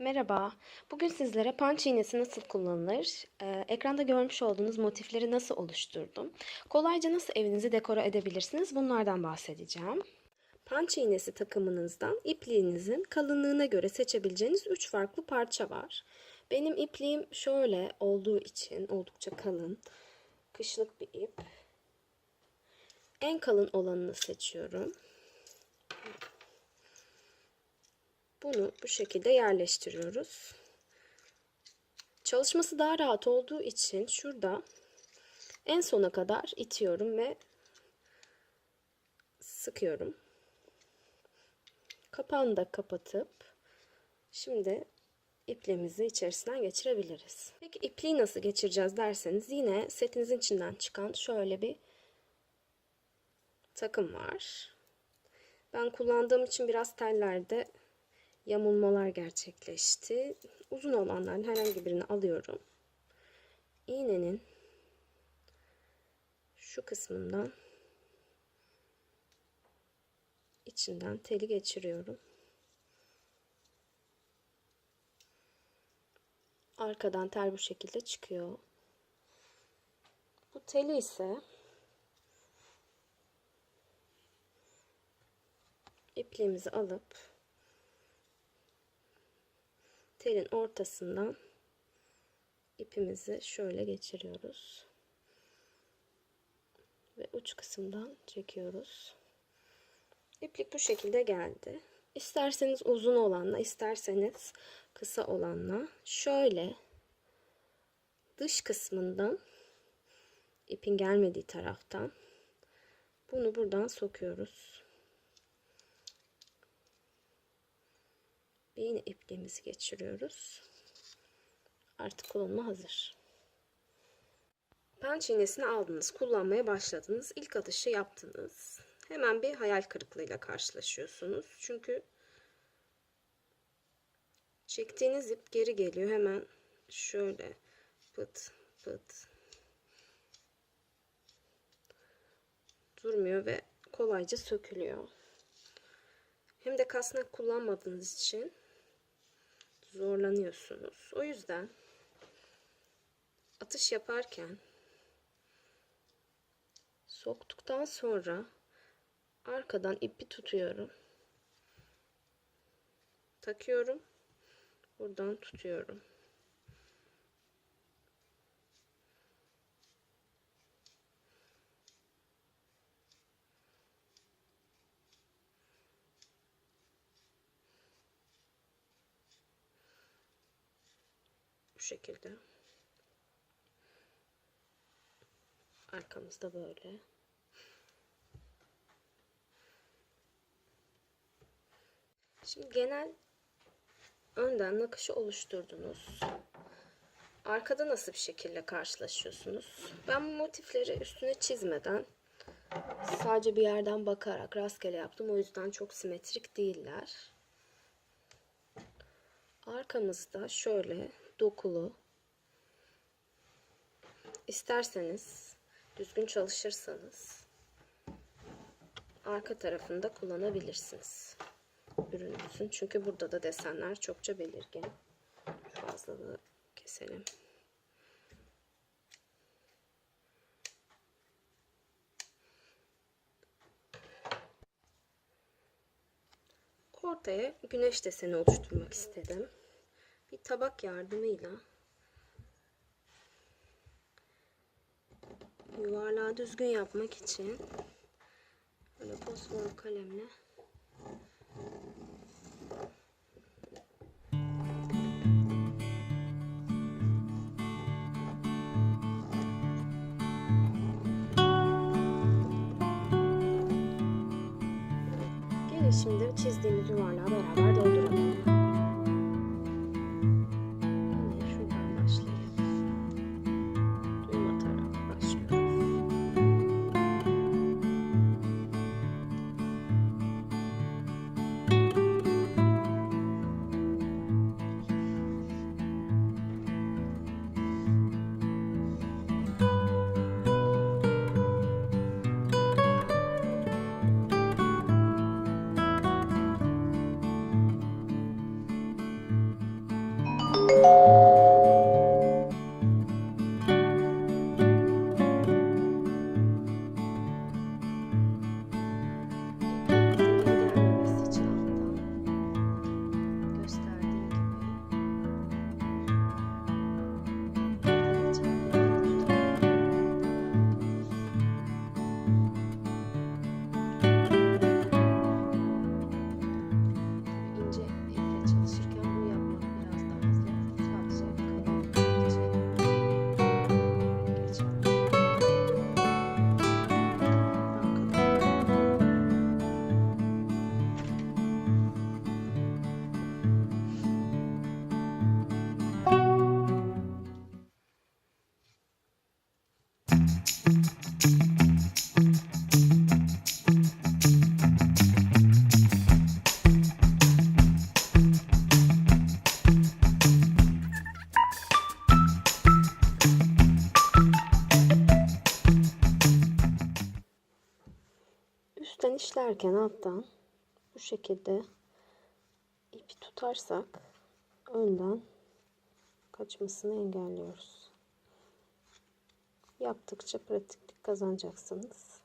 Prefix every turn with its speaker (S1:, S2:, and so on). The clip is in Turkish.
S1: Merhaba. Bugün sizlere punch iğnesi nasıl kullanılır, ekranda görmüş olduğunuz motifleri nasıl oluşturdum, kolayca nasıl evinizi dekore edebilirsiniz bunlardan bahsedeceğim. Punch iğnesi takımınızdan ipliğinizin kalınlığına göre seçebileceğiniz 3 farklı parça var. Benim ipliğim şöyle olduğu için oldukça kalın, kışlık bir ip. En kalın olanını seçiyorum. Bunu bu şekilde yerleştiriyoruz. Çalışması daha rahat olduğu için şurada en sona kadar itiyorum ve sıkıyorum. Kapağını da kapatıp şimdi ipliğimizi içerisinden geçirebiliriz. Peki ipliği nasıl geçireceğiz derseniz yine setinizin içinden çıkan şöyle bir takım var. Ben kullandığım için biraz tellerde yamulmalar gerçekleşti. Uzun olanların herhangi birini alıyorum. İğnenin şu kısmından içinden teli geçiriyorum. Arkadan tel bu şekilde çıkıyor. Bu teli ise ipliğimizi alıp telin ortasından ipimizi şöyle geçiriyoruz. Ve uç kısımdan çekiyoruz. İplik bu şekilde geldi. İsterseniz uzun olanla, isterseniz kısa olanla şöyle dış kısmından ipin gelmediği taraftan bunu buradan sokuyoruz. Yine ipliğimizi geçiriyoruz. Artık kullanıma hazır. Punch iğnesini aldınız, kullanmaya başladınız. İlk atışı yaptınız. Hemen bir hayal kırıklığıyla karşılaşıyorsunuz. Çünkü çektiğiniz ip geri geliyor. Hemen şöyle pıt pıt durmuyor ve kolayca sökülüyor. Hem de kasnak kullanmadığınız için zorlanıyorsunuz. O yüzden atış yaparken soktuktan sonra arkadan ipi tutuyorum. Takıyorum. Buradan tutuyorum. Bu şekilde. Arkamızda böyle. Şimdi genel önden nakışı oluşturdunuz. Arkada nasıl bir şekilde karşılaşıyorsunuz? Ben bu motifleri üstüne çizmeden sadece bir yerden bakarak rastgele yaptım. O yüzden çok simetrik değiller. Arkamızda şöyle dokulu. İsterseniz düzgün çalışırsanız arka tarafında kullanabilirsiniz ürünümüzün. Çünkü burada da desenler çokça belirgin. Fazlalığı keselim. Ortaya güneş deseni oluşturmak istedim. Bir tabak yardımıyla yuvarlağı düzgün yapmak için böyle fosfor kalemle gelin şimdi çizdiğimiz yuvarlağı beraber dolduralım. Şuradan başlayıp düğüm atarak başlıyoruz. Gelmemesi için alttan gösterdiğim gibi ince iple çalışırken bunu yapmak biraz daha zor. Sadece kalın için geçerli. Üstten işlerken alttan bu şekilde ipi tutarsak önden kaçmasını engelliyoruz. Yaptıkça pratiklik kazanacaksınız.